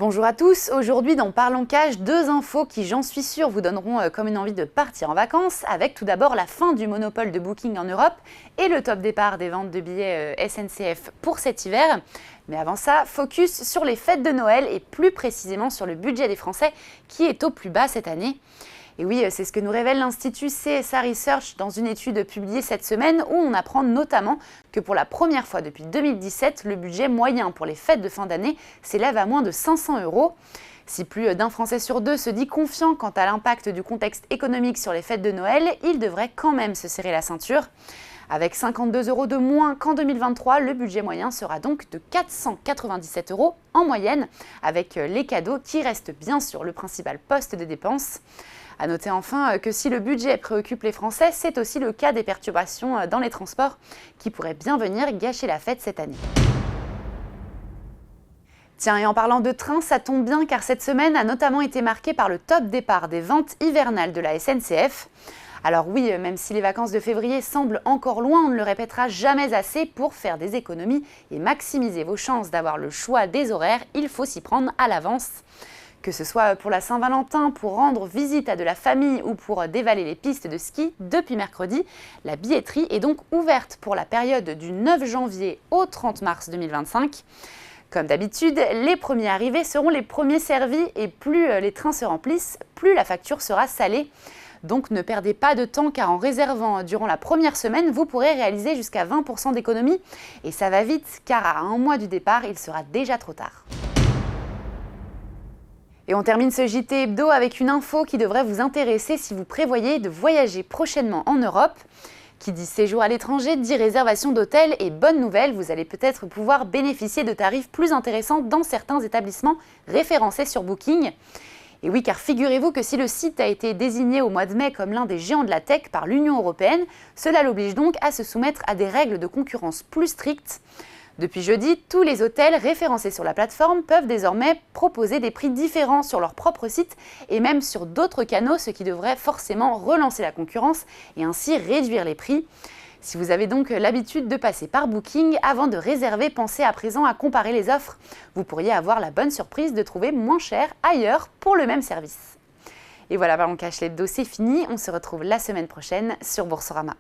Bonjour à tous, aujourd'hui dans Parlons Cash, deux infos qui, j'en suis sûre, vous donneront comme une envie de partir en vacances, avec tout d'abord la fin du monopole de Booking en Europe et le top départ des ventes de billets SNCF pour cet hiver. Mais avant ça, focus sur les fêtes de Noël et plus précisément sur le budget des Français qui est au plus bas cette année. Et oui, c'est ce que nous révèle l'Institut CSA Research dans une étude publiée cette semaine où on apprend notamment que pour la première fois depuis 2017, le budget moyen pour les fêtes de fin d'année s'élève à moins de 500 €. Si plus d'un Français sur deux se dit confiant quant à l'impact du contexte économique sur les fêtes de Noël, il devrait quand même se serrer la ceinture. Avec 52 € de moins qu'en 2023, le budget moyen sera donc de 497 € en moyenne, avec les cadeaux qui restent bien sûr le principal poste de dépenses. A noter enfin que si le budget préoccupe les Français, c'est aussi le cas des perturbations dans les transports qui pourraient bien venir gâcher la fête cette année. Tiens, et en parlant de train, ça tombe bien car cette semaine a notamment été marquée par le top départ des ventes hivernales de la SNCF. Alors oui, même si les vacances de février semblent encore loin, on ne le répétera jamais assez, pour faire des économies et maximiser vos chances d'avoir le choix des horaires, il faut s'y prendre à l'avance. Que ce soit pour la Saint-Valentin, pour rendre visite à de la famille ou pour dévaler les pistes de ski, depuis mercredi, la billetterie est donc ouverte pour la période du 9 janvier au 30 mars 2025. Comme d'habitude, les premiers arrivés seront les premiers servis et plus les trains se remplissent, plus la facture sera salée. Donc ne perdez pas de temps car en réservant durant la première semaine, vous pourrez réaliser jusqu'à 20% d'économie. Et ça va vite car à un mois du départ, il sera déjà trop tard. Et on termine ce JT Hebdo avec une info qui devrait vous intéresser si vous prévoyez de voyager prochainement en Europe. Qui dit séjour à l'étranger, dit réservation d'hôtel et bonne nouvelle, vous allez peut-être pouvoir bénéficier de tarifs plus intéressants dans certains établissements référencés sur Booking. Et oui, car figurez-vous que si le site a été désigné au mois de mai comme l'un des géants de la tech par l'Union européenne, cela l'oblige donc à se soumettre à des règles de concurrence plus strictes. Depuis jeudi, tous les hôtels référencés sur la plateforme peuvent désormais proposer des prix différents sur leur propre site et même sur d'autres canaux, ce qui devrait forcément relancer la concurrence et ainsi réduire les prix. Si vous avez donc l'habitude de passer par Booking, avant de réserver, pensez à présent à comparer les offres. Vous pourriez avoir la bonne surprise de trouver moins cher ailleurs pour le même service. Et voilà, Parlons Cash, l'hebdo, c'est fini. On se retrouve la semaine prochaine sur Boursorama.